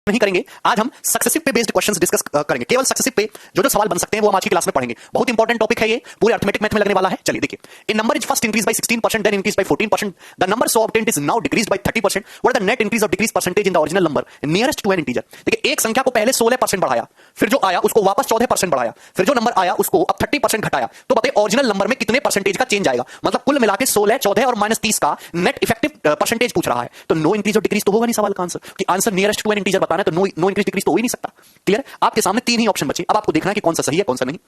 नहीं करेंगे। आज हम सक्सेसिव पे बेस्ड क्वेश्चंस डिस्कस करेंगे। केवल सक्सेसिव पे जो जो सवाल बन सकते हैं वो हम आज की क्लास में पढ़ेंगे। बहुत इंपॉर्टेंट टॉपिक है ये, पूरे अर्थमेटिक मैथ में लगने वाला है। चलिए देखिए, in number is first increase by 16%, then increase by 14%, the number so obtained is now decreased by 30%, what are the net increase और decrease percentage in the original number nearest to an integer. देखिए, एक संख्या को पहले 16% बढ़ाया, फिर जो आया उसको वापस 14% बढ़ाया, फिर जो नंबर आया उसको अब 30% घटाया, तो बताइए ओरिजिनल नंबर में कितने परसेंटेज का चेंज आएगा। मतलब कुल मिला के 16, 14 और -30 का नेट इफेक्टिव परसेंटेज पूछ रहा है। तो नो इंक्रीज और डिक्रीज तो होगा नहीं सवाल का आंसर, कि answer nearest to an integer बताना है, तो नो इंक्रीज डिक्रीज तो हो ही नहीं सकता। क्लियर? आपके सामने तीन ही ऑप्शन बचे, अब आपको देखना है कि कौन सा सही है कौन सा नहीं।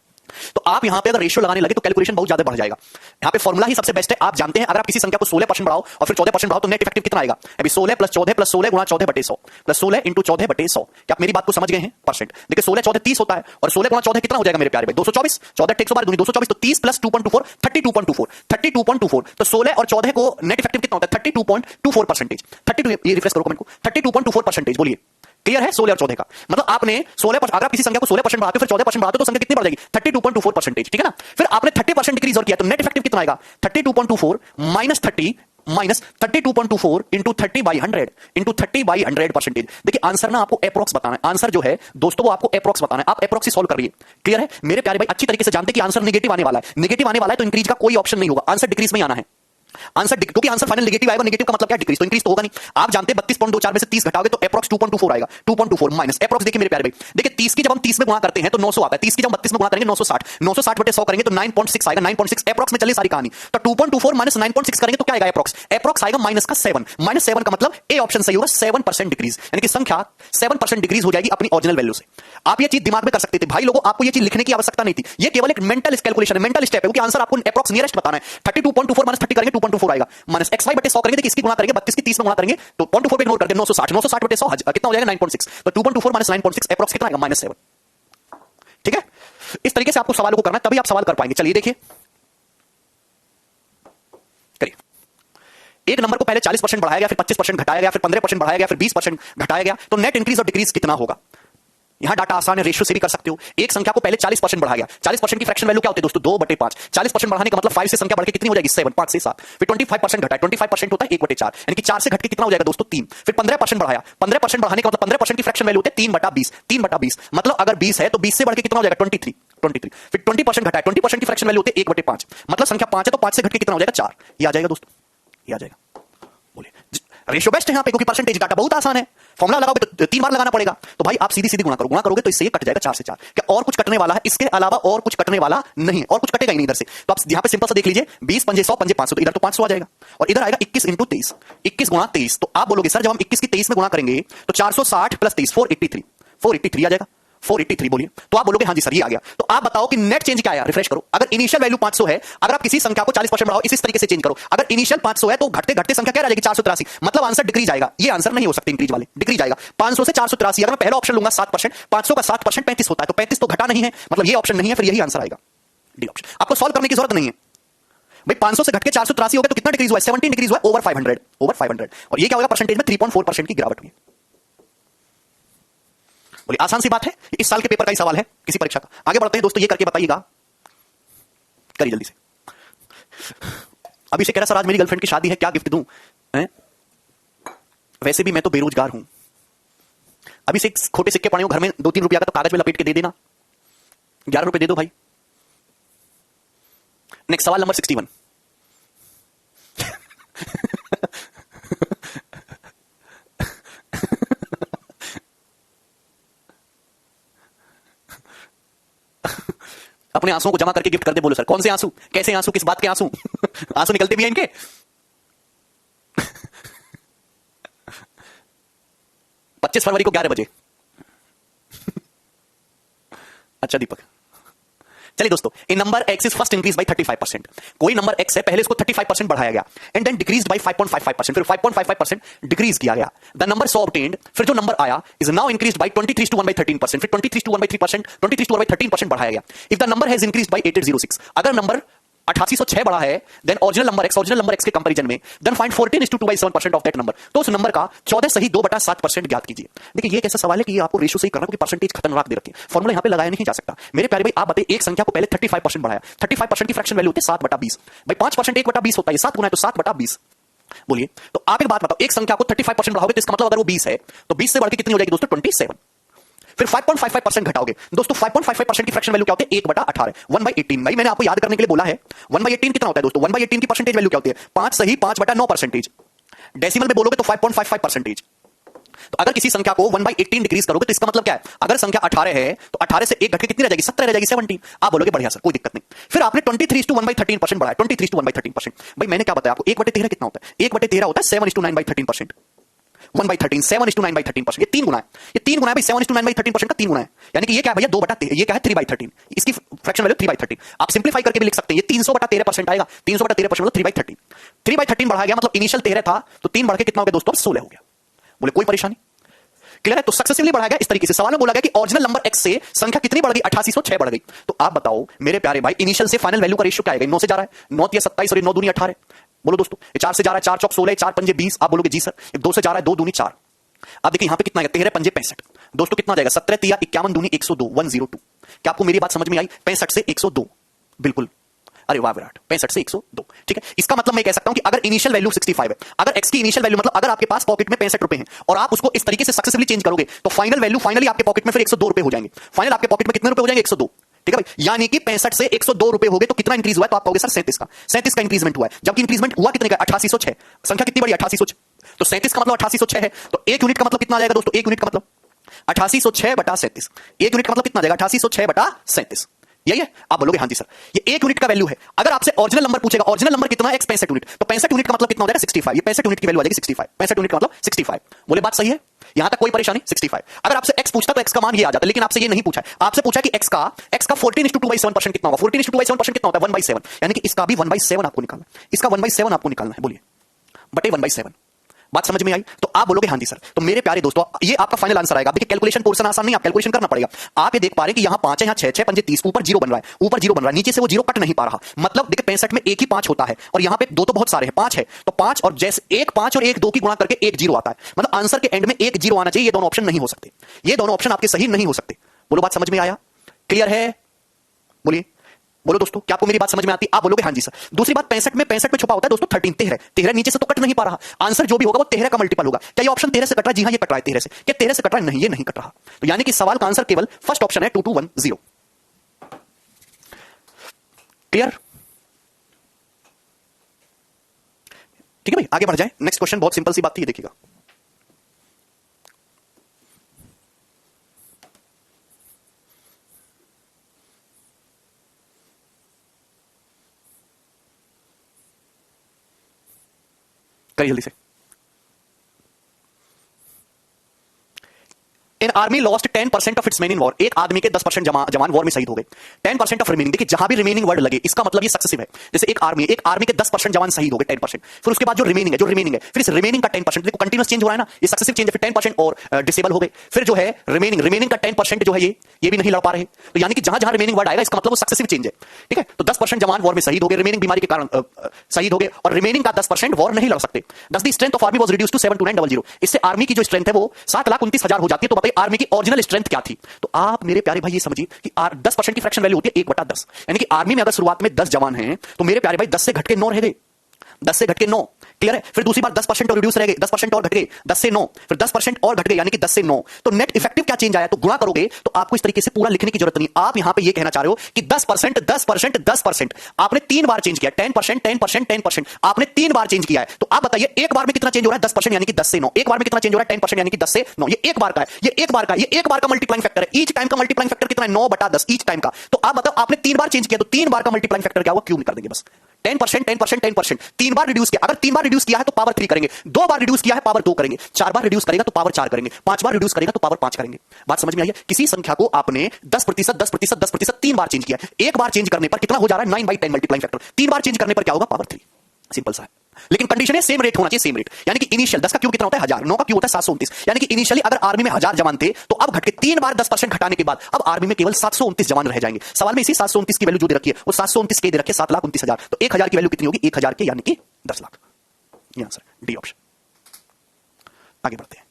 तो आप यहां पे अगर रेशियो लगाने लगे तो कैलकुलेशन बहुत ज्यादा बढ़ जाएगा। यहां पे फॉर्मूला ही सबसे बेस्ट है। आप जानते हैं अगर आप किसी संख्या को 16% बढ़ाओ और फिर 14% बढ़ाओ तो नेट इफेक्टिव कितना आएगा। अभी 16 + 14 + 16 गुणा 14/100 प्लस 16 × 14/100। क्या आप मेरी बात को समझ गए हैं? परसेंट देखिए, 16 14 30 होता है और 16 गुणा 14 कितना हो जाएगा मेरे प्यारे भाई? 224। 14 × 112 दूनी 224, तो 30 + 2.24 32.24 32.24। तो 16 और 14 को नेट इफेक्टिव कितना होता है? 32.24%। 32, ये रिफ्रेश करो कमेंट को, 32.24%। बोलिए, क्लियर है? 16 और 14 का मतलब आपने 16%, अगर आप किसी संख्या को 16% बढ़ाते हो फिर 14% बढ़ाते हो तो संख्या कितनी बढ़ जाएगी? 32.24%। ठीक है ना? फिर आपने 30% डिक्रीज और किया तो नेट इफेक्टिव कितना आएगा? 32.24 - 30 माइनस 32.24 इंटू 30/100 इंटू 30/100%। देखिए, आंसर ना आपको एप्रोक्स बताना है। आंसर जो है दोस्तों वो आपको एप्रोक्स बताना है। आप एप्रोक्स ही सॉल्व करिए। क्लियर है मेरे प्यारे भाई? अच्छी तरीके से जानते कि आंसर नेगेटिव आने वाला है। नेगेटिव आने वाला है तो इंक्रीज का कोई ऑप्शन नहीं होगा, आंसर डिक्रीज में ही आना है। आंसर क्योंकि आंसर फाइनल नेगेटिव आएगा, नेगेटिव का मतलब क्या है? डिक्रीज, तो इंक्रीज तो होगा नहीं। आप जानते हैं 32.24 में से 30 घटाओगे तो एप्रोक्स 2.24 आएगा। 2.24 माइनस एप्रोक्स, देखिए मेरे प्यारे भाई, देखिए 30 की जब हम 30 में गुणा करते हैं तो 900 आता है। 30 की जब 32 में गुणा करेंगे 960, 960/100 करेंगे तो 9.6 आएगा। 9.6 एप्रोक्स में चले सारी कहानी। तो 2.24 माइनस 9.6 करेंगे तो क्या आएगा? एप्रोक्स, एप्रोक्स आएगा माइनस का 7। -7 का मतलब ए ऑप्शन सही होगा, 7% डिक्रीज, यानी कि संख्या 7% डिक्रीज हो जाएगी अपनी ओरिजिनल वैल्यू से। आप ये चीज दिमाग में कर सकते थे भाई लोगों, आपको ये चीज लिखने की आवश्यकता नहीं थी। ये केवल एक मेंटल कैलकुलेशन है, मेंटल स्टेप है, क्योंकि आंसर आपको एप्रोक्स नियरेस्ट बताना है। 32.24 माइनस 30 करेंगे 2.24 आएगा, माइनस xy/100 करेंगे, देखिए इसकी गुणा करेंगे 32 की 30 में गुणा करेंगे तो 0.24 पे इग्नोर करके 960, 960/100 कितना हो जाएगा? 9.6। तो 2.24 माइनस 9.6 एप्रोक्स कितना आएगा? -7। ठीक है? इस तरीके से आपको सवालों को करना है, तभी आप सवाल कर पाएंगे। चलिए देखिए, करिए। एक नंबर को पहले 40% बढ़ाया गया, फिर 25% घटाया गया, फिर 15% बढ़ाया गया, फिर 20% घटाया गया, तो नेट इंक्रीज और डिक्रीज कितना होगा? यहां डाटा आसान है, रेशियो से भी कर सकते हो। एक संख्या को पहले 40% बढ़ाया गया, 40% की फ्रैक्शन वैल्यू क्या होती है दोस्तों? 2/5। 40% बढ़ाने का मतलब 5 से संख्या बढ़ के कितनी हो जाएगी? 7, 5 से 7। फिर 25% घटाया, 25% होता है 1/4, यानी कि 4 से घट के कितना हो जाएगा दोस्तों? 3। फिर 15% बढ़ाया, 15% बढ़ाने का मतलब 15% की फ्रैक्शन वैल्यू होती है 3/20, 3/20 मतलब अगर 20 है तो 20 से बढ़ के कितना हो जाएगा? 23, 23। फिर 20% घटाया, 20% की फ्रैक्शन वैल्यू होती है 1/5, मतलब संख्या 5 है तो 5 से घट के कितना हो जाएगा? 4। ये आ जाएगा दोस्तों, ये आ जाएगा। बोलिए, रेशियो बेस्ट है यहां पे, क्योंकि परसेंटेज डाटा बहुत आसान है। फॉर्मुला लगाओगे तो 3 बार लगाना पड़ेगा, तो भाई आप सीधी सीधी गुणा करो, गुणा करोगे तो इससे ये कट जाएगा 4 से 4। क्या और कुछ कटने वाला है? इसके अलावा और कुछ कटने वाला नहीं, और कुछ कटेगा ही नहीं इधर से। तो आप यहां पे सिंपल सा देख लीजिए, 20 पंजे 100 पंजे 500, तो इधर तो 500 आ जाएगा और इधर आएगा 21 × 23, 21 गुणा 23। तो आप बोलोगे सर जब हम 21 की 23 में गुणा करेंगे तो 460 + 23 483, 483 आ जाएगा, 483। बोलिए, तो आप बोलोगे हाँ जी सर ये आ गया। तो आप बताओ कि नेट चेंज क्या आया? रिफ्रेश करो। अगर इनिशियल वैल्यू 500 है, अगर आप किसी संख्या को 40% बढ़ाओ, इसी तरीके से चेंज करो। अगर इनिशियल 500 है तो घटते घटते संख्या क्या रह जाएगी? 483, मतलब आंसर डिक्रीज आएगा। ये आंसर नहीं हो सकते इंक्रीज वाले, डिक्रीज आएगा। 500 से 483, अगर मैं पहला ऑप्शन लूंगा 7%, 500 का 7% 35 होता है, तो 35 तो घटा नहीं है, मतलब ये ऑप्शन नहीं है, फिर यही आंसर आएगा, डी ऑप्शन। आपको सॉल्व करने की जरूरत नहीं है भाई। 500 से घट के 483 हो गया तो कितना डिक्रीज हुआ? 17 डिक्रीज हुआ, ओवर 500, ओवर 500। और ये क्या होगा? परसेंटेज में 3.4% की गिरावट हुई। बोलिए, आसान सी बात है, इस साल के पेपर का ही सवाल है किसी परीक्षा का। आगे बढ़ते हैं दोस्तों, ये करके बताइएगा, करिए जल्दी से। अभी से कह रहा सर आज मेरी गर्लफ्रेंड की शादी है, क्या गिफ्ट दूं? वैसे भी मैं तो बेरोजगार हूं। अभी से खोटे सिक्के पड़े हो घर में 2-3 रुपया का, तो कागज में लपेट के दे देना, 11 रुपए दे दो भाई। नेक्स्ट सवाल नंबर 61। अपने आंसुओं को जमा करके गिफ्ट कर दे। बोलो सर कौन से आंसू, कैसे आंसू, किस बात के आंसू? आंसू निकलते भी हैं इनके। 25 फरवरी को 11 बजे। अच्छा दीपक, चलिए दोस्तों, in number x is first increase by 35%। कोई नंबर x है, पहले इसको 35% बढ़ाया गया एंड देन डिक्रीज्ड बाय 5.55%, फिर 5.55% डिक्रीज किया गया। द नंबर सो ऑब्टेन्ड, फिर जो नंबर आया इज नाउ इंक्रीज्ड बाय 23/1/13%, फिर 23/1/3%, 23/13% बढ़ाया गया। If the number has increased by 8806, अगर नंबर 8806 बढ़ा है, देन ओरिजिनल नंबर x के कंपैरिजन में, then find 14:2/7% of that number. तो उस नंबर का 14 सही 2/7% ज्ञात कीजिए। देखिए ये कैसा सवाल है कि ये आपको रेशियो सही करना, क्योंकि परसेंटेज खतरनाक दे रखी है, फॉर्मूला यहां पे लगाया नहीं जा सकता। मेरे प्यारे भाई आप बताइए, एक संख्या को पहले 35% बढ़ाया, 35% की फ्रैक्शन वैल्यू होती है 7/20 भाई, 5% 1/20 होता है, 7 गुना है तो 7/20। बोलिए। तो आप एक बात बताओ, एक संख्या को 35% बढ़ाओगे तो इसका मतलब अगर वो 20 है तो 20 से बढ़ के कितनी हो जाएगी दोस्तों? 27। फिर 5.55% घटाओगे दोस्तों। 5.55% की फ्रैक्शन वैल्यू क्या होती है? 1/18, 1/18। भाई मैंने आपको याद करने के लिए बोला है 1/18 कितना होता है दोस्तों? 1/18 की परसेंटेज वैल्यू क्या होती है? 5 सही 5/9%। डेसिमल में बोलोगे तो 5.55%। तो अगर किसी संख्या को 1/18 डिक्रीज करोगे तो इसका मतलब क्या है? अगर संख्या 18 है तो 18 से 1 घटके कितनी रह जाएगी? 17 रह जाएगी, 17। आप बोलोगे बढ़िया सर, कोई दिक्कत नहीं। फिर आपने 23:1/13% बढ़ाया, 23:1/13%। भाई मैंने क्या बताया आपको? 1/13 कितना होता है? 1/13 होता है 7:9/13%। 1/13 7:9/13%। ये 3 गुना है, ये 3 गुना है भाई। 7:9/13% का 3 गुना है, यानी कि ये क्या है भैया? 2/13। ये क्या है? 3/13। इसकी फ्रैक्शन वैल्यू 3/13। आप सिंपलीफाई करके भी लिख सकते हैं, ये 300/13% आएगा। 300/13% मतलब 3/13। 3/13 बढ़ाया गया मतलब इनिशियल 13 था तो 3 बढ़ के कितना हो गया दोस्तों? 16 हो गया। बोले कोई परेशानी? क्लियर है? तो सक्सेसिवली बढ़ाया गया इस तरीके से। सवाल में बोला गया कि ओरिजिनल नंबर x से संख्या कितनी बढ़ गई? 8806 बढ़ गई। तो आप बताओ मेरे प्यारे भाई, इनिशियल से फाइनल वैल्यू का रेशियो क्या आएगा? 9 से जा रहा है, 9 या 27 और 9 दूनी 18। बोलो दोस्तों, ये 4 से जा रहा है, 4 चौक 16, 4 पंजे 20। आप बोलोगे जी सर। 2 से जा रहा है, 2 दूनी 4। अब देखिए यहां पे कितना आएगा? 13 पंजे 65। दोस्तों कितना आ जाएगा? 17 तिया 51 दूनी 102, 102। क्या आपको मेरी बात समझ में आई? 65 से 102। बिल्कुल। अरे वाह विराट, 65 से 102। ठीक है, इसका मतलब मैं कह सकता हूं कि अगर इनिशियल वैल्यू 65 है, अगर x की इनिशियल वैल्यू मतलब अगर आपके पास पॉकेट में 65 रुपए हैं और आप उसको इस तरीके से सक्सेसफुली चेंज करोगे तो फाइनल वैल्यू फाइनली आपके पॉकेट में फिर 102 रुपए हो जाएंगे। फाइनल आपके पॉकेट में कितने रुपए हो जाएंगे? 102। ठीक है भाई, यानी कि 65 से 102 रुपए हो गए तो कितना इंक्रीज हुआ है? तो आप कहोगे सर 37 का। 37 का इंक्रीजमेंट हुआ है, जबकि इंक्रीजमेंट हुआ कितने का? 8806। संख्या कितनी बड़ी? 8806। तो 37 का मतलब 8806 है, तो 1 यूनिट का मतलब कितना आ जाएगा दोस्तों? 1 यूनिट का मतलब 8806/37। 1 यूनिट का मतलब कितना आ जाएगा? 8806/37। यही है? आप बोलोगे हाँ जी सर, ये 1 यूनिट का वैल्यू है। अगर आपसे ओरिजिनल नंबर पूछेगा, ओरिजिनल नंबर कितना है? 65 यूनिट। तो 65 यूनिट का मतलब कितना हो जाएगा? 65। ये 65 यूनिट की वैल्यू आ जाएगी 65। 65 यूनिट का मतलब 65। बोले बात सही है? यहां तक कोई परेशानी? 65। अगर आपसे x पूछता तो x का मान ये आ जाता, लेकिन आपसे ये नहीं पूछा है। आपसे पूछा कि x का 14:2/7% कितना होगा? 14:2/7% कितना होता है? 1/7। यानी कि इसका भी 1/7 आपको निकालना है। इसका 1/7 आपको निकालना है। बोलिए, बटे 1/7। बात समझ में आई? तो आप बोलोगे हाँ जी सर। तो मेरे प्यारे दोस्तों, ये आपका फाइनल आंसर आएगा। देखिए कैलकुलेशन पोर्शन आसान नहीं, आप कैलकुलेशन करना पड़ेगा। आप ये देख पा रहे हैं कि यहां 5 है, यहां 6, 6 पंजे 30, ऊपर 0 बन रहा है, ऊपर 0 बन रहा है, नीचे से वो 0 कट नहीं पा रहा। मतलब देखिए 65 में एक ही 5 होता है और यहां पे 2 तो बहुत सारे हैं, 5 है। तो 5 और जैसे एक 5 और एक 2 की गुणा करके एक 0 आता है। मतलब आंसर के एंड में एक 0 आना चाहिए। ये दोनों ऑप्शन नहीं हो सकते, ये दोनों ऑप्शन आपके सही नहीं हो सकते। बोलो बात समझ में आया? क्लियर है? बोलिए, बोलो दोस्तों, क्या आपको मेरी बात समझ में आती है? आप बोलोगे हाँ जी सर। दूसरी बात, 65 में छुपा होता है दोस्तों 13। 13 नीचे से तो कट नहीं पा रहा। आंसर जो भी होगा वो 13 का मल्टीपल होगा। क्या ये ऑप्शन 13 से कट रहा है? जी हाँ, ये कट रहा है 13 से। क्या 13 से कट रहा है? नहीं, ये नहीं कट रहा। तो यानी कि सवाल का आंसर केवल फर्स्ट ऑप्शन है, 2210। क्लियर? ठीक है भाई, आगे बढ़ जाए। नेक्स्ट क्वेश्चन बहुत सिंपल सी बात थी, ये देखिएगा। करिए जल्दी से। इन army lost 10% of its main in war. एक आदमी के 10% जवान वॉर में शहीद हो गए। 10% ऑफ रिमेनिंग, देखिए जहां भी रिमेनिंग वर्ड लगे इसका मतलब ये सक्सेसिव है। जैसे एक आर्मी के 10% जवान शहीद हो गए, 10%। फिर उसके बाद जो रिमेनिंग है फिर इस रिमेनिंग का 10%, देखो कंटिन्यूअस चेंज हो रहा है ना, ये सक्सेसिव चेंज है। फिर 10% और डिसेबल हो गए। फिर जो है रिमेनिंग का 10% जो है ये भी नहीं लड़ पा रहे। तो यानी कि जहां जहां रिमेनिंग वर्ड आएगा इसका मतलब वो सक्सेसिव चेंज है। ठीक है, तो 10% जवान वॉर में शहीद हो गए, रिमेनिंग बीमारी के कारण शहीद हो गए, और रिमेनिंग का 10% वॉर नहीं लड़ सकते। Thus the strength of army was reduced to 72900। इससे आर्मी की जो स्ट्रेंथ है वो 7,29,000 हो जाती है। तो बताइए आर्मी की ओरिजिनल स्ट्रेंथ क्या थी? तो आप मेरे प्यारे भाई ये समझिए कि 10% की फ्रैक्शन वैल्यू होती है 1/10। यानी कि आर्मी में अगर शुरुआत में 10 जवान हैं तो मेरे प्यारे भाई 10 से घट के 9 रह गए। 10 से घट के 9। क्लियर है? फिर दूसरी बार 10% और रिड्यूस रह गए, 10% और घट गए, 10 से 9, फिर 10% और घट गए, यानी कि 10 से 9। तो नेट इफेक्टिव क्या चेंज आया? तो गुणा करोगे तो आपको इस तरीके से पूरा लिखने की जरूरत नहीं। आप यहां पे ये कहना चाह रहे हो कि 10%, 10%, 10%। आपने 3 बार चेंज किया, 10%, 10%, 10%। आपने 3 बार चेंज किया है। तो आप बताइए एक बार में कितना चेंज हो रहा है? 10%, यानी कि 10 से 9। एक बार में कितना चेंज हो रहा है? 10%, यानी कि 10 से 9। ये एक बार का है, ये एक बार का, ये एक बार का मल्टीप्लाइंग फैक्टर है। ईच टाइम का मल्टीप्लाइंग फैक्टर कितना है? 9/10 ईच टाइम का। तो आप बताओ आपने 3 बार चेंज किया तो 3 बार का मल्टीप्लाइंग फैक्टर क्या होगा? क्यूब कर देंगे बस। 10%, 10%, 10%। 3 बार रिड्यूस किया, अगर 3 बार रिड्यूस किया है तो पावर 3 करेंगे, 2 बार रिड्यूस किया है पावर 2 करेंगे, 4 बार रिड्यूस करेगा तो पावर 4 करेंगे, 5 बार रिड्यूस करेगा तो पावर 5 करेंगे। बात समझ में आई है? किसी संख्या को आपने 10%, 10%, 10%, 3 बार चेंज किया है। एक बार चेंज करने पर कितना हो जा रहा है? 9/10 मल्टीप्लाइंग फैक्टर। 3 बार चेंज करने पर क्या होगा? पावर 3। सिंपल सा है, लेकिन कंडीशन है सेम रेट होना चाहिए, सेम रेट। यानी कि इनिशियल 10 का क्यूब कितना होता है? 1000, 9 का क्यूब होता है 729। यानी कि इनिशियली अगर आर्मी में 1000 जवान थे तो अब घट के 3 बार 10% घटाने के बाद अब आर्मी में केवल 729 जवान रह जाएंगे। सवाल में इसी 729 की वैल्यू जो दे रखी है वो 729 के दे रखी है 7,29,000। तो 1000 की वैल्यू कितनी होगी? 1000 के, यानी कि 10 लाख। ये आंसर डी ऑप्शन। आगे बढ़ते हैं,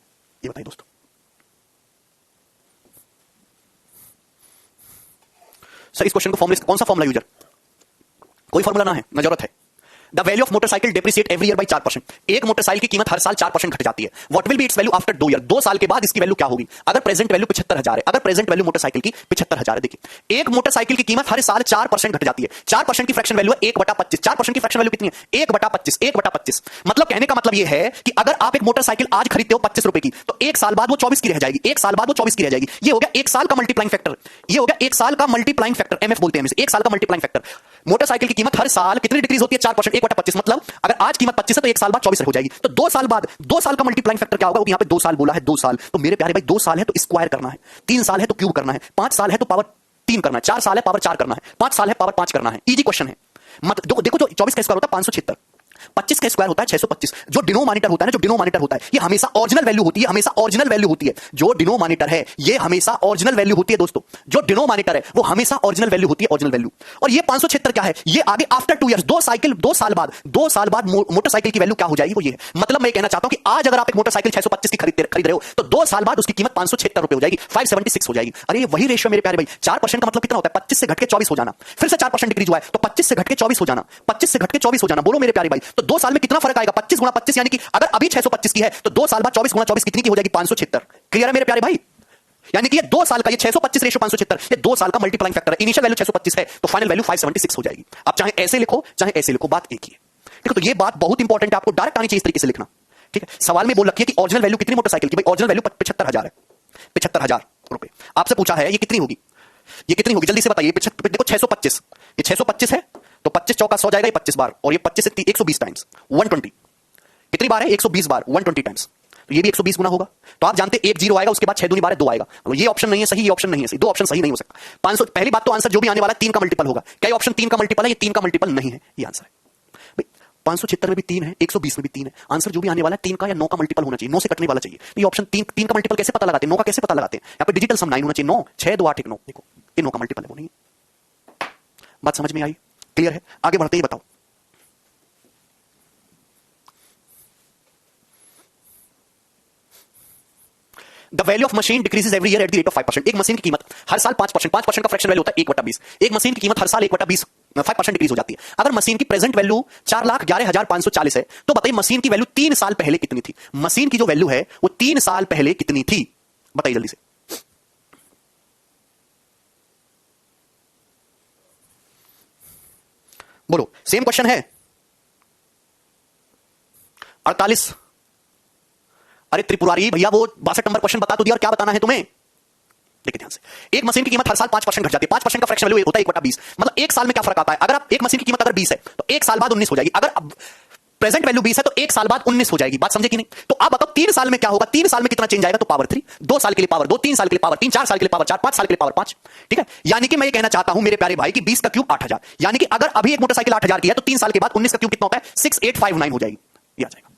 ये बताइए दोस्तों। सर इस क्वेश्चन को फॉर्मूला, कौन सा फॉर्मूला यूजर? कोई फॉर्मूला ना है, ना जरूरत है। The value of motorcycle depreciate every year by 4%। एक मोटरसाइकिल की कीमत हर साल 4% घट जाती है। What will be it's value after 2 year? 2 साल के बाद इसकी वैल्यू क्या होगी? अगर प्रेजेंट वैल्यू 75,000 है, अगर प्रेजेंट वैल्यू मोटरसाइकिल की 75,000 है, देखिए एक मोटरसाइकिल की कीमत हर साल 4% घट जाती है। 4% की फ्रैक्शन वैल्यू है 1/25। 4% की फ्रैक्शन वैल्यू कितनी है? 1/25। 1/25 मतलब कहने का मतलब यह है कि अगर आप एक मोटरसाइकिल आज खरीदते हो 25 रुपए की, तो एक साल बाद वो 24 की रह जाएगी। एक साल बाद वो 24 की रह जाएगी। ये हो गया एक साल का मल्टीप्लाइंग फैक्टर। ये हो गया एक साल का मल्टीप्लाइंग फैक्टर, एमएफ बोलते हैं इसे, एक साल का मल्टीप्लाइंग फैक्टर। मोटरसाइकिल की कीमत हर साल कितनी डिक्रीज होती है? 4%। 1/25 मतलब अगर आज कीमत 25 है तो एक साल बाद 24 हो जाएगी। तो 2 साल बाद, 2 साल का मल्टीप्लाइंग फैक्टर क्या होगा? यहां पे 2 साल बोला है, 2 साल। तो मेरे प्यारे भाई 2 साल है तो स्क्वायर करना है, 3 साल है तो क्यूब करना है, 5 साल है तो पावर 3 करना है, 4 साल है पावर 4 करना है, 5 साल है पावर 5 करना है। इजी क्वेश्चन है। मत देखो जो 24 का स्क्वायर होता है 576, 25 का स्क्वायर होता है 625। जो डिनोमिनेटर होता है ना, जो डिनोमिनेटर होता है, ये हमेशा ओरिजिनल वैल्यू होती है, हमेशा ओरिजिनल वैल्यू होती है। जो डिनोमिनेटर है ये हमेशा ओरिजिनल वैल्यू होती है दोस्तों। जो डिनोमिनेटर है वो हमेशा ओरिजिनल वैल्यू होती है, ओरिजिनल वैल्यू। और ये 576 क्या है? ये आगे आफ्टर 2 इयर्स, 2 साल बाद मोटरसाइकिल की वैल्यू क्या हो जाएगी? वो ये है। मतलब मैं कहना चाहता हूं कि आज अगर आप एक मोटरसाइकिल 625 की खरीद रहे हो तो 2 साल बाद उसकी कीमत 576 रुपए हो जाएगी, 576 हो जाएगी। अरे ये वही रेशियो मेरे प्यारे भाई। 4% का मतलब कितना होता है? 25 से घट के 24 हो जाना। फिर से 4% डिक्रीज हुआ है तो 25 से घट के 24 हो जाना, 25 से घट के 24 हो जाना। बोलो मेरे प्यारे भाई, तो 2 साल में कितना फर्क आएगा? 25 गुणा 25, यानी कि अगर अभी 625 की है तो 2 साल बाद 24 गुणा 24 कितनी की हो जाएगी? 576। क्लियर है मेरे प्यारे भाई? यानी कि ये 2 साल का, ये 625 रेशियो 576, ये 2 साल का मल्टीप्लाइंग फैक्टर है। इनिशियल वैल्यू 625 है तो फाइनल वैल्यू 576 हो जाएगी। आप चाहे ऐसे लिखो चाहे ऐसे लिखो, बात एक ही है। ठीक है, तो ये बात बहुत इंपॉर्टेंट है, आपको डायरेक्ट आनी चाहिए इस तरीके से लिखना। ठीक है, सवाल में बोल रखी है कि ओरिजिनल वैल्यू कितनी मोटरसाइकिल की? भाई ओरिजिनल वैल्यू 75,000 है, 75,000 रुपए। आपसे पूछा है ये कितनी होगी, ये कितनी होगी? जल्दी से बताइए। देखो 625, ये 625 है तो 25 चौका 100 जाएगा, ये 25 बार, और ये 25 से 120 टाइम्स 120। कितनी बार है? 120 बार, 120 टाइम्स। तो ये भी 120 गुना होगा। तो आप जानते हैं 1 0 आएगा, उसके बाद 6 दूनी 12 2 आएगा। तो ये ऑप्शन नहीं है सही, ये ऑप्शन नहीं है सही, दो ऑप्शन सही नहीं हो सकता। 500 पहली बात तो आंसर जो भी आने वाला है 3 का मल्टीपल होगा। क्या ये ऑप्शन 3 का मल्टीपल है? ये 3 का मल्टीपल नहीं है, ये आंसर है भाई। 576 में भी 3 है, 120 में भी 3 है। आंसर जो भी आने वाला है 3 का या 9 का मल्टीपल होना चाहिए, 9 से कटने वाला चाहिए। तो ये ऑप्शन 3 का मल्टीपल कैसे पता लगाते हैं? 9 का कैसे पता लगाते हैं? यहाँ पे डिजिटल सम 9 होना चाहिए। 9 6 2 8 1 9। देखो ये 9 का मल्टीपल है, वो नहीं है। बात समझ में आई? क्लियर है? आगे बढ़ते ही बताओ। The value of machine decreases every year at the rate of 5%। एक मशीन की कीमत हर साल 5%, 5% का फ्रैक्शन वैल्यू होता है 1/20। एक मशीन की कीमत हर साल 1/20 5% डिक्रीज हो जाती है। अगर मशीन की प्रेजेंट वैल्यू 4,11,540 है तो बताइए मशीन की वैल्यू 3 साल पहले कितनी थी? मशीन की जो वैल्यू है वो 3 साल पहले कितनी थी? बताइए जल्दी से। बोलो, सेम क्वेश्चन है। 48। अरे त्रिपुरारी भैया वो 62 नंबर क्वेश्चन बता तो दिया, और क्या बताना है तुम्हें? देखिए ध्यान से। एक मशीन की कीमत हर साल 5% घट जाती है। 5% का फ्रैक्शन वैल्यू होता है 1/20। मतलब एक साल में क्या फर्क आता है? अगर आप एक मशीन की कीमत अगर 20 है तो एक साल बाद 19 हो जाएगी। अगर प्रेजेंट वैल्यू 20 है तो एक साल बाद 19 हो जाएगी। बात समझे कि नहीं? तो आप बताओ 3 साल में क्या होगा? 3 साल में कितना चेंज आएगा? तो पावर 3। 2 साल के लिए पावर 2, 3 साल के लिए पावर 3, 4 साल के लिए पावर 4, 5 साल के लिए पावर 5। ठीक है, यानी कि मैं ये कहना चाहता हूं मेरे प्यारे भाई कि 20 का क्यूब 8000, यानी कि अगर अभी एक मोटरसाइकिल 8000 की है तो 3 साल के बाद 19 का क्यूब कितना होता है? 6859 हो जाएगी। ये आ जाएगा।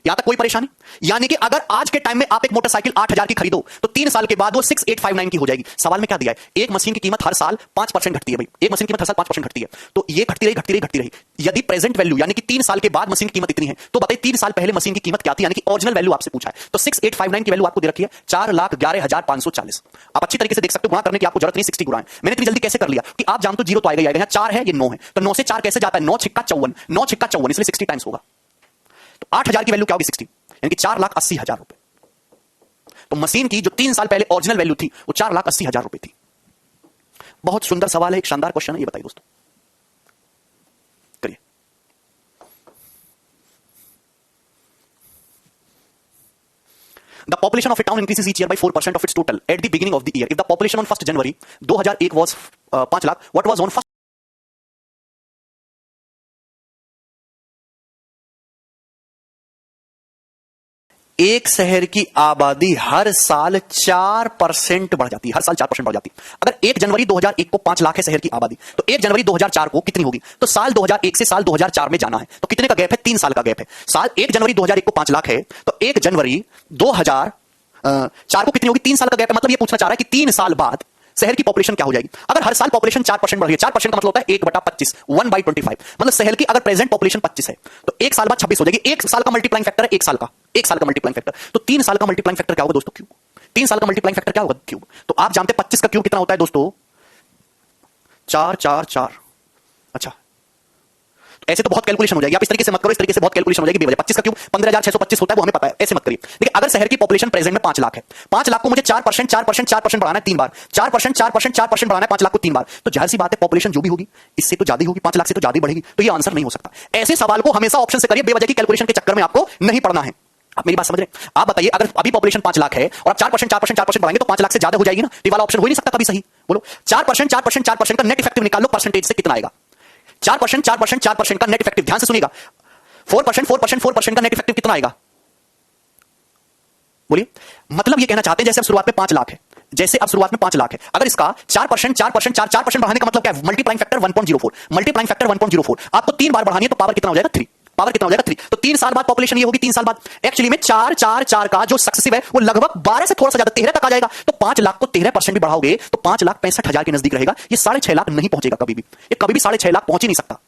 यहां तक कोई परेशानी? यानी कि अगर आज के टाइम में आप एक मोटरसाइकिल 8000 की खरीदो तो 3 साल के बाद वो 6859 की हो जाएगी। सवाल में क्या दिया है? एक मशीन की कीमत हर साल 5% घटती है भाई। एक मशीन की कीमत हर साल 5% घटती है, तो ये घटती रही घटती रही घटती रही। यदि प्रेजेंट वैल्यू यानी कि 3 साल के बाद मशीन की कीमत इतनी है तो बताइए 3 साल पहले मशीन की कीमत क्या थी? यानी कि ओरिजिनल वैल्यू आपसे पूछा है। तो 6859 की वैल्यू आपको दे रखी है 4,11,540। आप अच्छी तरीके से देख सकते हो, गुणा करने की आपको जरूरत नहीं, 60 गुणा है। मैंने इतनी जल्दी कैसे कर लिया कि आप जानते हो 0 तो आएगा ही आएगा। 4 है, ये 9 है, तो 9 से 4 कैसे जाता है? 9 छिक्का 54, 9 छिक्का 54, इसलिए 60 टाइम्स होगा। तो 8000 की वैल्यू क्या होगी? 60, यानी कि 4,80,000 रुपए। तो मशीन की जो 3 साल पहले ओरिजिनल वैल्यू थी वो 4,80,000 रुपए थी। बहुत सुंदर सवाल है, एक शानदार क्वेश्चन है। ये बताइए दोस्तों, करिए। The population of a town increases each year by 4% of its total at the beginning of the year. If the population on 1st January 2001 was 5 lakh, what was on 1st? एक शहर की आबादी हर साल 4% बढ़ जाती है, हर साल 4% बढ़ जाती है। अगर 1 जनवरी 2001 को 5 लाख है शहर की आबादी, तो 1 जनवरी 2004 को कितनी होगी? तो साल 2001 से साल 2004 में जाना है, तो कितने का गैप है? 3 साल का गैप है। साल 1 जनवरी 2001 को 5 लाख है तो 1 जनवरी 2004 को कितनी होगी? 3 साल का गैप है। मतलब ये पूछना चाह रहा है कि 3 साल बाद शहर की पॉपुलेशन क्या हो जाएगी? अगर हर साल पॉपुलेशन 4% बढ़ रही है, 4% का मतलब होता है 1/25, 1/25। मतलब शहर की अगर प्रेजेंट पॉपुलेशन 25 है तो एक साल बाद 26 हो जाएगी। एक साल का मल्टीप्लाइंग फैक्टर है, एक साल का, एक साल का मल्टीप्लाइंग फैक्टर। तो 3 साल का मल्टीप्लाइंग फैक्टर क्या होगा दोस्तों? क्यूब। 3 साल का मल्टीप्लाइंग फैक्टर क्या होगा? क्यूब। तो आप जानते हैं 25 का क्यूब कितना होता है दोस्तों? 4 4 4। अच्छा, ऐसे तो बहुत कैलकुलेशन हो जाएगी, आप इस तरीके से मत करो, इस तरीके से बहुत कैलकुलेशन हो जाएगी बेवजह। 25 का क्यूब 15,625 होता है, वो हमें पता है, ऐसे मत करिए। देखिए अगर शहर की पॉपुलेशन प्रेजेंट में 5 लाख है, 5 लाख को मुझे 4% 4% 4% बढ़ाना है 3 बार, 4% 4% 4% बढ़ाना है 5 लाख को 3 बार, तो जाहिर सी बात है पॉपुलेशन जो भी होगी इससे तो ज्यादा होगी, 5 लाख से तो ज्यादा बढ़ेगी, तो ये आंसर नहीं हो सकता। ऐसे सवाल को हमेशा ऑप्शन से करिए, बेवजह की कैलकुलेशन के चक्कर में आपको नहीं पड़ना है। आप मेरी बात समझ रहे हैं? आप बताइए अगर अभी पॉपुलेशन 5 लाख है और आप 4% 4% 4% बढ़ाएंगे तो 5 लाख से ज्यादा हो जाएगी ना, ये वाला ऑप्शन हो ही नहीं सकता कभी सही। बोलो 4% 4% 4% का नेट इफेक्टिव निकाल लो, परसेंटेज से कितना आएगा? 4% 4% 4% का नेट इफेक्टिव, ध्यान से सुनिएगा, 4% 4% 4% का नेट इफेक्टिव कितना आएगा? बोलिए। मतलब ये कहना चाहते हैं जैसे अब शुरुआत में 5 लाख है, जैसे अब शुरुआत में 5 लाख है, अगर इसका 4% 4% 4% बढ़ाने का मतलब क्या है? मल्टीप्लाइंग फैक्टर 1.04, मल्टीप्लाइंग फैक्टर 1.04, आपको 3 बार बढ़ानी है तो पावर कितना हो जाएगा? 3, पावर कितना हो जाएगा? 3। तो 3 साल बाद पॉपुलेशन ये होगी, 3 साल बाद एक्चुअली में 4 4 4 का जो सक्सेसिव है वो लगभग 12 से थोड़ा सा ज्यादा 13 तक आ जाएगा। तो 5 लाख को 13% भी बढ़ाओगे तो 5,65,000 के नजदीक रहेगा, ये 6.5 लाख नहीं पहुंचेगा कभी भी, ये कभी भी 6.5 लाख पहुंच ही नहीं सकता।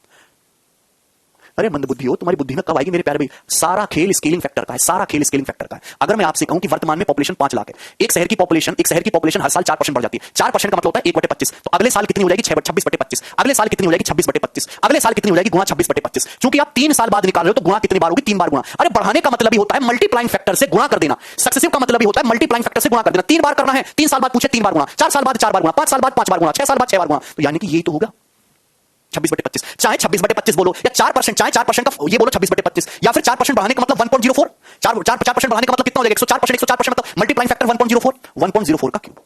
अरे मंद बुद्धि हो, तुम्हारी बुद्धि में कब आएगी मेरे प्यारे भाई? सारा खेल स्केलिंग फैक्टर का है, सारा खेल स्केलिंग फैक्टर का है। अगर मैं आपसे कहूं कि वर्तमान में पॉपुलेशन 5 लाख है, एक शहर की पॉपुलेशन हर साल 4% बढ़ जाती है, 4% का मतलब होता है 1/25, तो अगले साल कितनी हो जाएगी? 26/25, अगले साल कितनी हो जाएगी? 26/25, अगले साल कितनी हो जाएगी? गुणा 26/25। क्योंकि आप 3 साल बाद निकाल रहे हो तो गुणा कितनी बार होगी? 3 बार गुणा। अरे बढ़ाने का मतलब ही होता है मल्टीप्लाइंग फैक्टर से गुणा कर देना, सक्सेसिव का मतलब ही होता है मल्टीप्लाइंग फैक्टर से गुणा कर देना। 3 बार करना है, 3 साल बाद पूछे 3 बार गुणा, 4 साल बाद 4 बार गुणा, 5 साल बाद 5 बार गुणा, 6 साल बाद 6 बार गुणा, तो यानी कि यही तो होगा 26/25। चाहे 26/25 बोलो या 4%, चाहे 4% का ये बोलो 26/25, या फिर 4% बढ़ाने का मतलब 1.04, 4% बढ़ाने का मतलब कितना हो जाएगा? 104% मतलब मल्टीप्लाइंग फैक्टर 1.04 का क्यूब।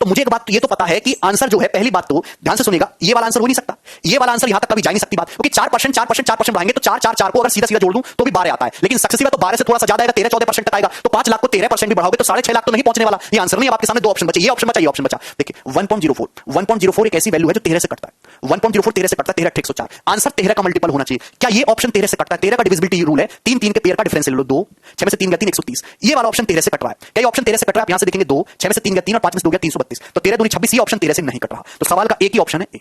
तो मुझे एक बात तो ये तो पता है कि आंसर जो है, पहली बात तो ध्यान से सुनिएगा, ये वाला आंसर हो नहीं सकता, ये वाला आंसर यहां तक कभी जा नहीं सकती बात, क्योंकि 4% 4% 4% बढ़ाएंगे तो 4 4 4 को अगर सीधा सीधा जोड़ दूं तो भी 12 आता है, लेकिन सक्सेसिव है तो 12 से थोड़ा सा ज्यादा आएगा, 13-14% तक आएगा। तो 5 लाख को 13% भी बढ़ाओगे तो 6.5 लाख तो नहीं पहुंचने वाला, ये आंसर नहीं। अब आपके सामने 2 ऑप्शन बचे, ये ऑप्शन बचा, ये ऑप्शन बचा। देखिए 1.04 एक ऐसी वैल्यू है जो 13 से कटता है, 1.04 13 से कटता है, 13 104, आंसर 13 का मल्टीपल होना चाहिए। क्या ये ऑप्शन 13 से कटता है? 13 का डिविजिबिलिटी रूल है, 3 3 के पेयर का डिफरेंस ले लो, 2 6 में से 3 गया 3 130, ये वाला ऑप्शन 13 से कट रहा है। क्या ये ऑप्शन 13 से कट रहा है? आप यहां से देखेंगे 2 6 में से 3 गया 3 और 5 में से 2 गया 332, तो 13 दूनी 26, ये ऑप्शन 13 से नहीं कट रहा। तो सवाल का एक ही ऑप्शन है ए,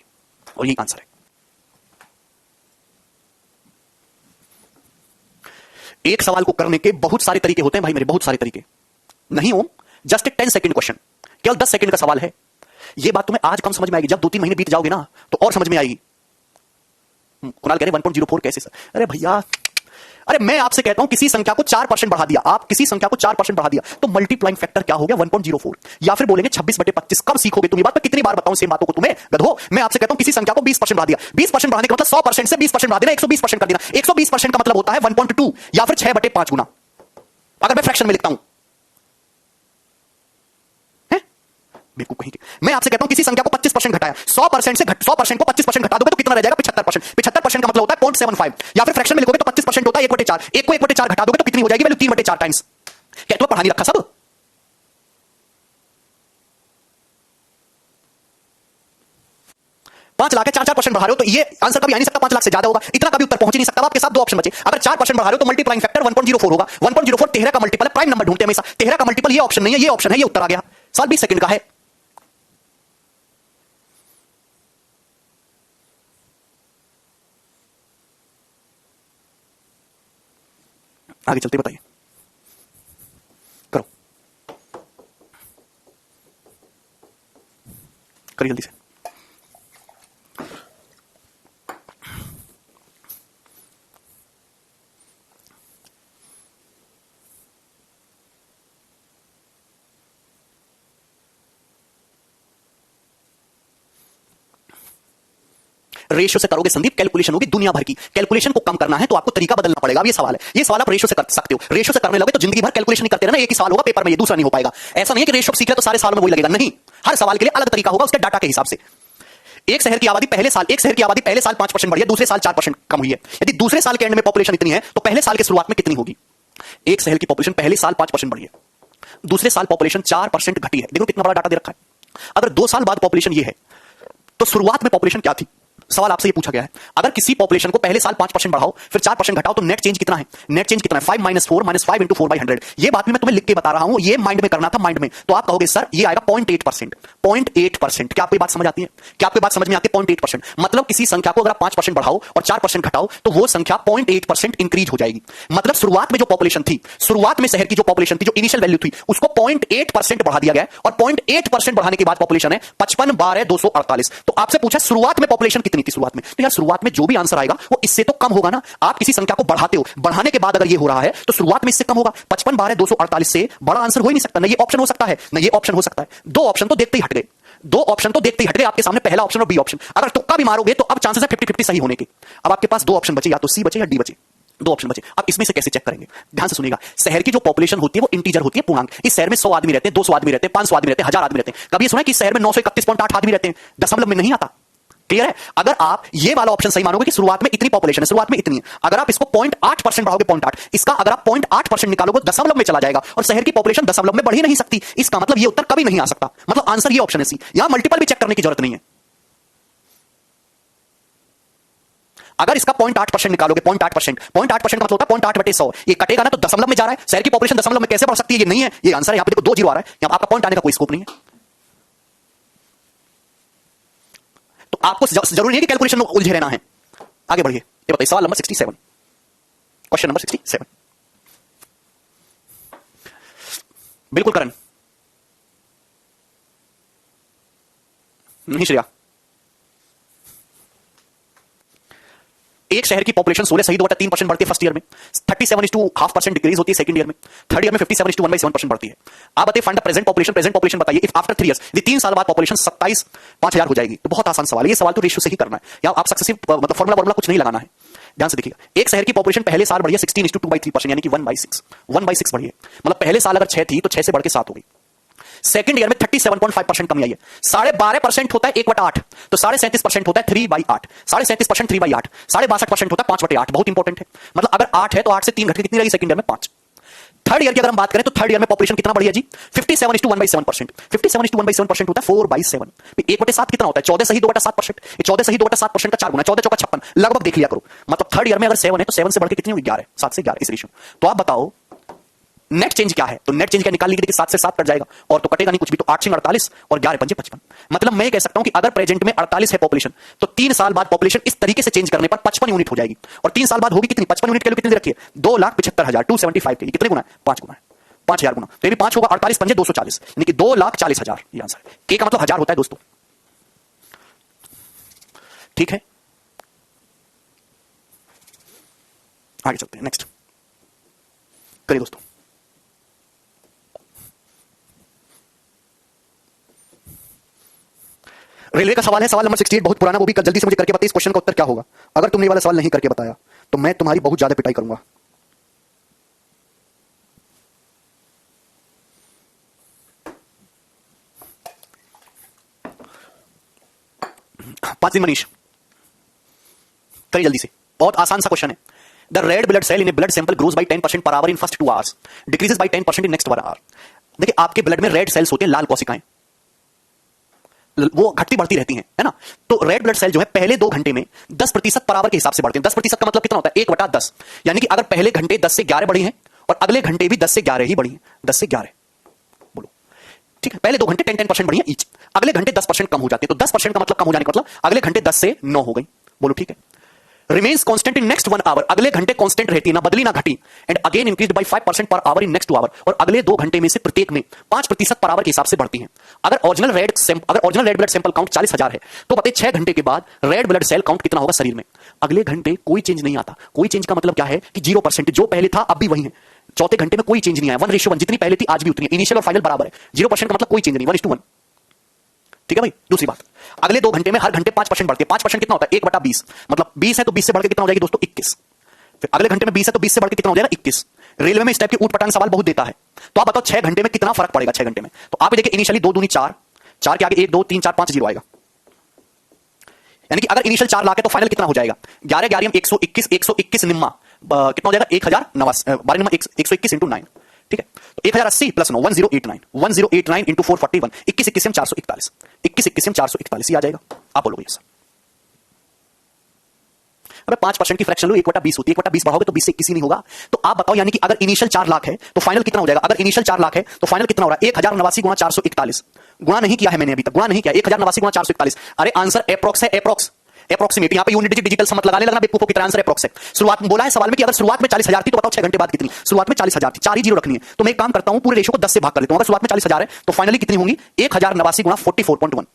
और यही आंसर है। एक सवाल को करने के बहुत सारे तरीके होते हैं भाई मेरे, बहुत सारे तरीके नहीं हो, जस्ट 10 सेकंड क्वेश्चन, केवल 10 सेकंड का सवाल है। यह बात तुम्हें आज कम समझ में आएगी, जब 2-3 महीने बीत जाओगे ना तो और समझ में आएगी। कुणाल कह रहे 1.04 कैसे सर? अरे भैया, अरे मैं आपसे कहता हूं किसी संख्या को 4% बढ़ा दिया, आप किसी संख्या को 4% बढ़ा दिया तो मल्टीप्लाइंग फैक्टर क्या हो गया? 1.04, या फिर बोलेंगे 26/25। कब सीखोगे तुम ये बात? मैं कितनी बार बताऊं सेम बातों को तुम्हें, गधो। मैं आपसे कहता हूं किसी संख्या को 20% बढ़ा दिया, 20% बढ़ाने का मतलब 100% से 20% बढ़ा देना, 120% कर देना। 120% का मतलब होता है 1.2 या फिर 6/5 गुना, अगर मैं फ्रैक्शन में लिखता हूं। बिल्कुल कहीं के। मैं आपसे कहता हूं किसी संख्या को 25% घटाया, 100% को 25% घटा दोगे तो कितना रह जाएगा? 75%। 75% का मतलब होता है 0.75, या फिर फ्रैक्शन में लिखोगे तो 25% होता है 1/4, 1 को 1/4 घटा दोगे तो कितनी हो जाएगी वैल्यू? 3/4 टाइम्स। क्या तुम्हें पढ़ा नहीं रखा सब? पांच लाख है, 4% बढ़ा रहे हो तो ये आंसर कभी आ नहीं सकता, 5 लाख से ज्यादा होगा, इतना कभी उत्तर पहुंच ही नहीं सकता। आपके साथ 2 ऑप्शन बचे, अगर 4% बढ़ा रहे हो तो मल्टीप्लाइंग फैक्टर 1.04 होगा, 1.04 13 का मल्टीपल है, प्राइम नंबर ढूंढते हैं हमेशा, 13 का मल्टीपल ये ऑप्शन नहीं है, ये ऑप्शन है, ये उत्तर आ गया। सवाल 20 सेकंड का है। आगे चलते बताइए, करो करिए जल्दी से। रेशियो से करोगे संदीप, कैलकुलेशन होगी दुनिया भर की, कैलकुलेशन को कम करना है तो आपको तरीका बदलना पड़ेगा। ये सवाल है, ये सवाल आप रेशियो से कर सकते हो, रेशियो से करने लगे तो जिंदगी भर कैलकुलेशन नहीं करते रहना, एक ही सवाल होगा पेपर में, ये दूसरा नहीं हो पाएगा। ऐसा नहीं है कि रेशियो सीख ले तो सारे सालों में वही लगेगा, नहीं, हर सवाल के लिए अलग तरीका होगा उसके डाटा के हिसाब से। एक शहर की आबादी पहले साल 5% बढ़ी है, दूसरे साल 4% कम हुई है। यदि दूसरे साल के एंड में पॉपुलेशन इतनी है तो पहले साल के शुरुआत में कितनी होगी? एक शहर की पॉपुलेशन पहले साल 5% बढ़ी है, दूसरे साल पॉपुलेशन 4% घटी है। देखो कितना बड़ा डाटा दे रखा है। अगर 2 साल बाद पॉपुलेशन ये है तो शुरुआत में पॉपुलेशन क्या थी? सवाल आपसे ये पूछा गया है, अगर किसी पॉपुलेशन को पहले साल 5% बढ़ाओ फिर 4% घटाओ तो नेट चेंज कितना है? नेट चेंज कितना है? 5 - 4 - 5 × 4/100। ये बात भी मैं तुम्हें लिख के बता रहा हूं, ये माइंड में करना था, माइंड में। तो आप कहोगे सर ये आएगा 0.8%, 0.8%। क्या आपको बात समझ आती है? क्या आपको बात समझ में आती है? 0.8% मतलब किसी संख्या को अगर आप 5% बढ़ाओ और 4% घटाओ तो वो संख्या 0.8% इंक्रीज हो जाएगी। मतलब शुरुआत में जो पॉपुलेशन थी, शुरुआत में शहर की जो पॉपुलेशन थी, जो इनिशियल वैल्यू थी, उसको 0.8% बढ़ा दिया गया और 0.8% बढ़ाने के बाद पॉपुलेशन है 55 × 248। तो आपसे पूछा शुरुआत में पॉपुलेशन कितनी इतनी थी शुरुआत में, तो यार शुरुआत में जो भी आंसर आएगा वो इससे तो कम होगा ना। आप किसी संख्या को बढ़ाते हो, बढ़ाने के बाद अगर ये हो रहा है तो शुरुआत में इससे कम होगा। 55 12 248 से बड़ा आंसर हो ही नहीं सकता। ना ये ऑप्शन हो सकता है, ना ये ऑप्शन हो सकता है। दो ऑप्शन तो देखते ही हट गए, दो ऑप्शन तो देखते ही हट गए आपके सामने, पहला ऑप्शन और बी ऑप्शन। अगर तुक्का भी मारोगे तो अब चांसेस है 50-50 सही होने के। अब आपके पास दो ऑप्शन बचे, या तो सी बचे या डी बचे, दो ऑप्शन बचे। अब इसमें से कैसे चेक करेंगे? ध्यान से सुनिएगा। शहर की जो पॉपुलेशन होती है वो इंटीजर होती है, पूर्णांक। इस शहर में 100 आदमी रहते हैं, 200 आदमी रहते हैं, 500 आदमी रहते हैं, 1000 आदमी रहते हैं। कभी सुना है कि इस शहर में 931.8 आदमी रहते हैं? दशमलव में नहीं आता। क्लियर है? अगर आप ये वाला ऑप्शन सही मानोगे कि शुरुआत में इतनी पॉपुलेशन है, शुरुआत में इतनी है, अगर आप इसको 0.8% बढ़ाओगे, 0.8, इसका अगर आप 0.8% निकालोगे दशमलव में चला जाएगा, और शहर की पॉपुलेशन दशमलव में बढ़ ही नहीं सकती। इसका मतलब ये उत्तर कभी नहीं आ सकता। मतलब आंसर ये ऑप्शन है सी। यहां मल्टीपल भी चेक करने की जरूरत नहीं है। अगर इसका 0.8% निकालोगे, 0.8% का मतलब होता है 0.8/100, ये कटेगा ना तो दशमलव में जा रहा है। शहर की पॉपुलेशन दशमलव में कैसे बढ़ सकती है? ये नहीं है, ये आंसर है। यहां पे देखो 2 जीरो आ रहा है, यहां आपका पॉइंट आने का कोई स्कोप नहीं है। तो आपको जरूरी नहीं है कि कैलकुलेशन में उलझे रहना है। आगे बढ़िए, ये बताइए सवाल नंबर 67, क्वेश्चन नंबर 67। बिल्कुल करण, नहीं श्रेया। एक शहर की पॉपुलेशन 16 सही 2/3% बढ़ती है फर्स्ट ईयर में, 37.5% डिक्रीज होती है सेकंड ईयर में, थर्ड ईयर में 57.1/7% बढ़ती है। आप बताइए फाइंड द प्रेजेंट पॉपुलेशन बताइए इफ आफ्टर 3 इयर्स, यदि 3 साल बाद पॉपुलेशन 27 5000 हो जाएगी। तो बहुत आसान सवाल है ये, सवाल तो रेशियो से ही करना है, या आप सक्सेसिव मतलब फॉर्मूला कुछ नहीं लगाना है। ध्यान से देखिएगा, एक शहर की पॉपुलेशन पहले साल बढ़ी है 16:2/3%, यानी कि 1/6 बढ़ी है। मतलब पहले साल अगर 6 थी तो 6 से बढ़ के 7 हो गई। सेकंड ईयर में 37.5% कमी आई है। 12.5% होता है 1/8, तो 37.5% होता है 3/8, 37% 3/8, 62% होता है 5/8। बहुत इंपॉर्टेंट है। मतलब अगर 8 है तो 8 से 3 घट के कितनी रहेगी सेकंड ईयर में? 5। थर्ड ईयर की अगर हम बात करें तो थर्ड ईयर में पॉपुलेशन कितना बढ़ी है जी? 57:1/7%। 57:1/7% होता है 4/7। 1/7 कितना होता है? 14 सही 2/7%। 14 सही 2/7% का 4 गुना, 14 चौका 56, लगभग देख लिया करो। मतलब थर्ड ईयर में अगर 7 है तो 7 से बढ़ के कितनी होगी? 11, 7 से 11 इस रेशियो। तो आप बताओ नेट चेंज क्या है? तो नेट चेंज क्या निकाल लीजिए कि 7 से 7 कट जाएगा और तो कटेगा नहीं कुछ भी, तो 8 से 48 और 11 पंजे 55। मतलब मैं कह सकता हूं कि अगर प्रेजेंट में 48 है पॉपुलेशन, तो 3 साल बाद पॉपुलेशन इस तरीके से चेंज करने पर 55 यूनिट हो जाएगी। और 3 साल बाद होगी कितनी? 55 यूनिट के लिए कितनी रखिए? 2,75,000, 275 के लिए कितने गुना है? 5 गुना है, 5000 गुना। तो ये भी 5 होगा, 48 पंजे 240, यानी कि 2,40,000 ये आंसर है। के का मतलब 1000 होता है दोस्तों। ठीक है, आगे चलते हैं, नेक्स्ट करिए दोस्तों। रेलवे का सवाल है, सवाल नंबर 68, बहुत पुराना, वो भी जल्दी से मुझे करके बताइए इस क्वेश्चन का उत्तर क्या होगा। अगर तुमने ये वाला सवाल नहीं करके बताया तो मैं तुम्हारी बहुत ज्यादा पिटाई करूंगा। पांच दिन मनीष, करिए जल्दी से, बहुत आसान सा क्वेश्चन है। The red blood cell in a blood sample grows by 10% per hour in first 2 hours, decreases by 10% in next 1 hour. देखिए आपके ब्लड में रेड सेल्स होते हैं, लाल कोशिकाएं, वो घटती बढ़ती रहती हैं, है ना। तो रेड ब्लड सेल जो है पहले 2 घंटे में 10% पर आवर के हिसाब से बढ़ते हैं। 10% का मतलब कितना होता है? 1/10, यानी कि अगर पहले घंटे 10 से 11 बढ़ी हैं और अगले घंटे भी 10 से 11 ही बढ़ी हैं, 10 से 11 बोलो, ठीक है। पहले 2 घंटे 10% बढ़ी हैं ईच, अगले घंटे 10% कम हो जाते हैं। तो 10% का मतलब कम हो जाने का मतलब अगले घंटे 10 से 9 हो गई, बोलो ठीक है। Remains constant in next 1 hour, अगले घंटे कांस्टेंट रहती है, ना बदली ना घटी। एंड अगेन इंक्रीज्ड बाय 5% पर आवर इन नेक्स्ट 2 आवर, और अगले 2 घंटे में से प्रत्येक में 5% पर आवर के हिसाब से बढ़ती हैं। अगर original red blood sample count 40,000 है तो बताइए 6 घंटे के बाद रेड ब्लड सेल काउंट कितना होगा शरीर में? अगले घंटे कोई चेंज नहीं आता। कोई चेंज का मतलब क्या है कि 0%, जो पहले था अब भी वही है। चौथे घंटे में कोई चेंज नहीं आया, 1:1, जितनी पहले थी आज भी उतनी है, इनिशियल और फाइनल बराबर है। 0% का मतलब कोई चेंज नहीं, 1:1, ठीक है भाई। दूसरी बात, अगले 2 घंटे में हर घंटे 5% बढ़ती है। 5% कितना होता है? 1/20, मतलब 20 है तो 20 से बढ़ के कितना हो जाएगी दोस्तों? 21। फिर अगले घंटे में 20 है तो 20 से बढ़ के कितना हो जाएगा? 21। रेलवे में इस टाइप के ऊट पटांग सवाल बहुत देता है। तो आप बताओ 6 घंटे में कितना फर्क पड़ेगा? 6 घंटे में तो आप देखिए इनिशियली 2 दूनी 4, 4 के आगे 1 2 3 4 5 जीरो आएगा, यानी कि अगर इनिशियल 4 लाख है तो फाइनल कितना हो जाएगा? 11 11 121, 121 निम्मा कितना हो जाएगा? 1089, 12 निम्मा 121 इंटू 9, ठीक है। तो 1080 प्लस 9, 1089, 1089 इंटू 441, 21 21 441, 21 21 441 आ जाएगा। आप बोलोगे यस। अबे 5% की फ्रैक्शन लो, 1/20 होती है, 1/20 बढ़ाओगे तो 20 से 21 ही नहीं होगा। तो आप बताओ, यानी कि अगर इनिशियल 4 लाख है तो फाइनल कितना हो जाएगा? अगर इनिशियल 4 लाख है तो फाइनल कितना हो रहा है? 1089 गुणा 441, गुणा नहीं किया है मैंने अभी तक, गुणा नहीं किया, 1089 गुणा 441। अरे आंसर एप्रोक्स है, एप्रोक्सीमेट। यहां पे यूनिट डिजिट डिजिटल समझ लगाने लगना बेवकूफों की तरह। आंसर एप्रोक्स है। शुरुआत में बोला है सवाल में कि अगर शुरुआत में 40,000 थी तो बताओ 6 घंटे बाद कितनी? शुरुआत में 40,000 थी, 4 ही जीरो रखनी है। तो मैं एक काम करता हूं, पूरे रेशियो को 10 से भाग कर लेता हूं। अगर शुरुआत में 40,000 है तो फाइनली कितनी होंगी? 1089 गुणा 44.1,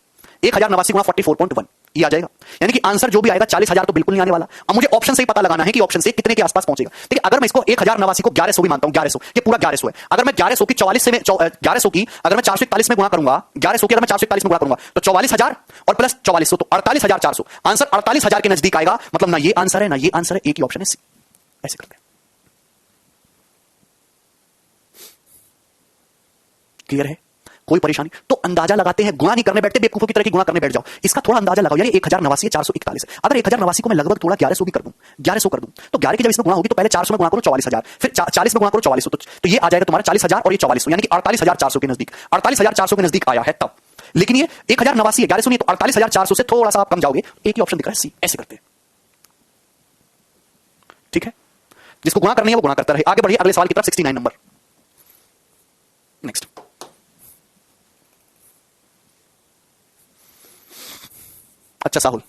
1089 गुणा 44.1, ये आ जाएगा, यानी कि आंसर जो भी आएगा 40,000 तो बिल्कुल नहीं आने वाला। अब मुझे ऑप्शन से ही पता लगाना है कि ऑप्शन से कितने के आसपास पहुंचेगा। ठीक है, अगर मैं इसको 1089 को 1100 भी मानता हूं, 1100 ये पूरा 1100 है। अगर मैं 1100 की 44 से 1100 की अगर मैं 441 में गुणा करूंगा, 1100 की अगर मैं 441 में गुणा करूंगा तो 44,000 और प्लस 4400 तो 48,400, आंसर 48,000 के नजदीक आएगा। मतलब ना ये आंसर है ना ये आंसर है, एक ही ऑप्शन है सी। ऐसे करते हैं, क्लियर है? कोई परेशानी? तो अंदाजा लगाते हैं, गुणा नहीं करने बैठते बेवकूफों की तरह की गुणा करने बैठ जाओ। इसका थोड़ा अंदाजा लगाओ, यानी 1089 441 है। अगर 1089 को मैं लगभग थोड़ा 1100 भी कर दूं, 1100 कर दूं, तो 11 की जब इसमें गुणा होगी तो पहले 400 में गुणा करो 44,000, फिर 40 में गुणा करो 4400, तो ये आ जाएगा तुम्हारा 40,000 और ये 4400, यानी कि 48,400 के नजदीक, 48,400 के नजदीक आया है तब। लेकिन ये 1089 1100 नहीं, तो 48,400 से थोड़ा सा आप कम जाओगे, एक ही ऑप्शन दिख रहा है सी। ऐसे करते हैं, ठीक है? जिसको गुणा करनी है वो गुणा करता रहे। आगे बढ़िए अगले सवाल की तरफ, 69 नंबर। नेक्स्ट, अच्छा साहुल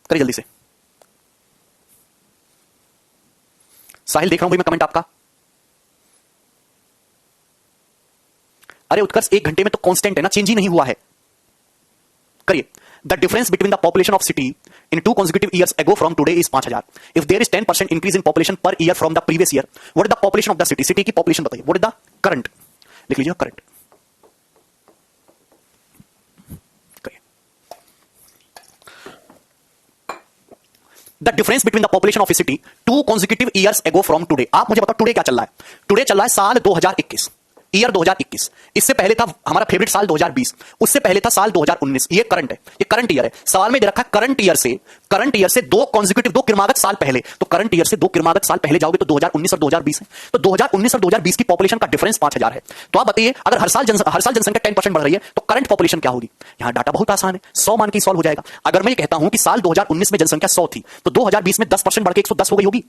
करिए जल्दी से। साहिल देख रहा हूं भाई मैं कमेंट आपका। अरे उत्कर्ष 1 घंटे में तो कांस्टेंट है ना, चेंज ही नहीं हुआ है। करिए। The difference between the population of city in 2 consecutive years ago from today is 5,000. If there is 10% increase in population per year from the previous year, what is the population of the city? City की population बताइए। What is the current? लिख लीजिए current. The difference between the population of A city 2 consecutive years ago from today। आप मुझे बताओ today क्या चल रहा है? टुडे चल रहा है साल 2021, ईयर 2021। इससे पहले था हमारा फेवरेट साल 2020, उससे पहले था साल 2019। ये करंट है, ये करंट ईयर है। सवाल में दे रखा है करंट ईयर से 2 consecutive 2 क्रमागत साल पहले, तो करंट ईयर से 2 क्रमागत साल पहले जाओगे तो 2019 और 2020 है। तो 2019 और 2020 की पॉपुलेशन का डिफरेंस 5,000 है। तो आप बताइए अगर हर साल जनसंख्या 10% बढ़ रही है तो करंट पॉपुलेशन क्या होगी? यहां डाटा बहुत आसान है, 100 मान के सॉल्व हो जाएगा। अगर मैं ये कहता हूं कि साल 2019 में जनसंख्या 100 थी तो 2020 में 10% बढ़ के 110 हो गई होगी।